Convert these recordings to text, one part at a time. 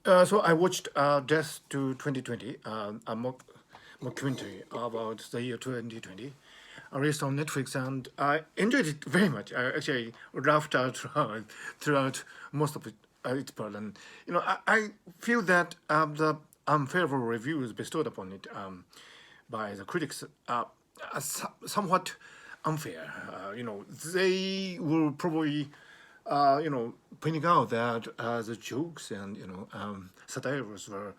So I watched Death to 2020, a mockumentary about the year 2020, released on Netflix, and I enjoyed it very much. I actually laughed out loud throughout most of its part, and I feel that the unfavorable reviews bestowed upon it by the critics are somewhat unfair. They will probably pointing out that the jokes and satires were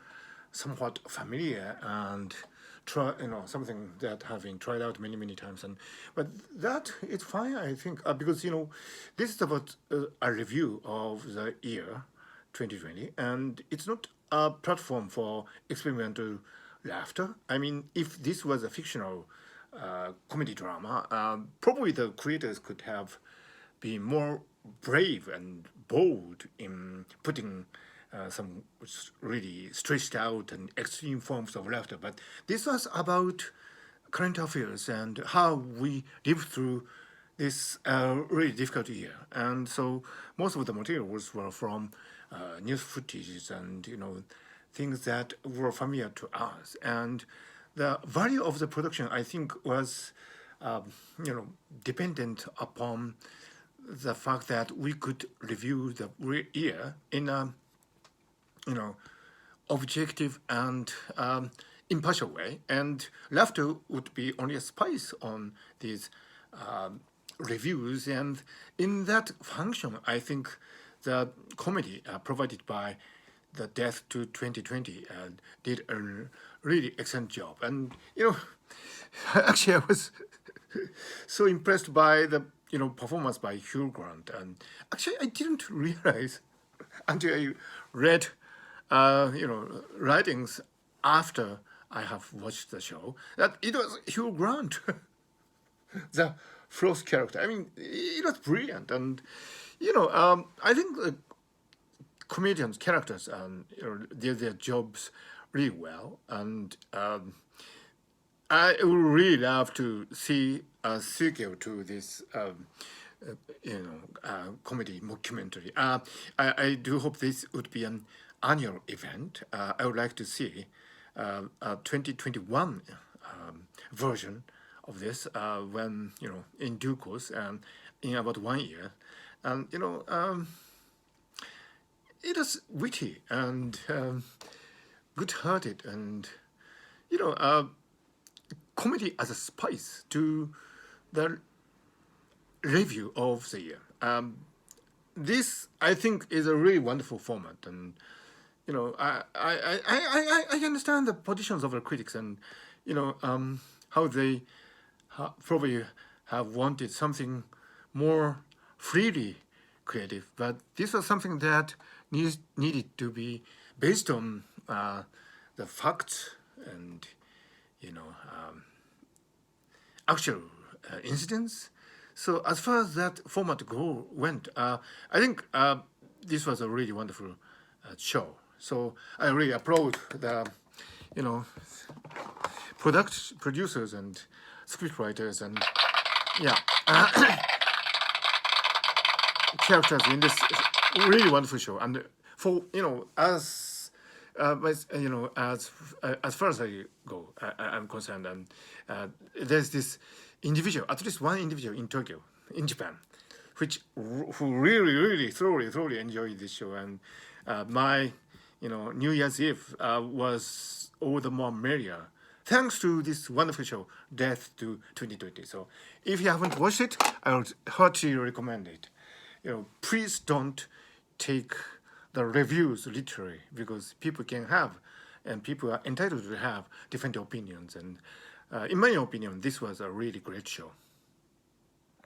somewhat familiar and something that have been tried out many times, and but that it's fine, I think, because this is about a review of the year 2020, and it's not a platform for experimental laughter. I mean, if this was a fictional comedy drama, probably the creators could have been more brave and bold in putting some really stretched out and extreme forms of laughter. But this was about current affairs and how we live through this really difficult year. And so most of the materials were from news footages and things that were familiar to us. And the value of the production, I think, was dependent upon the fact that we could review the year in a objective and impartial way, and laughter would be only a spice on these reviews. And in that function, I think the comedy provided by the Death to 2020 did a really excellent job. And actually, I was so impressed by the performance by Hugh Grant, and actually I didn't realize until I read writings after I have watched the show that it was Hugh Grant, the Frost character. I mean, it was brilliant, and I think comedians characters did their jobs really well, and I would really love to see a sequel to this, comedy mockumentary. I do hope this would be an annual event. I would like to see a 2021 version of this when in due course and in about 1 year, and it is witty and good-hearted and you know. Uh, comedy as a spice to the review of the year. This, I think, is a really wonderful format, and I understand the positions of the critics, and how they probably have wanted something more freely creative, but this was something that needed to be based on the facts and you know actual incidents. So as far as that format went, I think this was a really wonderful show. So I really applaud the you know producers and scriptwriters and yeah characters in this really wonderful show. And for as far as I go, I'm concerned, and there's this individual, at least one individual in Tokyo, in Japan, who really thoroughly enjoyed this show, and my New Year's Eve was all the more merrier thanks to this wonderful show, Death to 2020. So if you haven't watched it, I would heartily recommend it. Please don't take the reviews literally, because people can have, and people are entitled to have different opinions. And in my opinion, this was a really great show.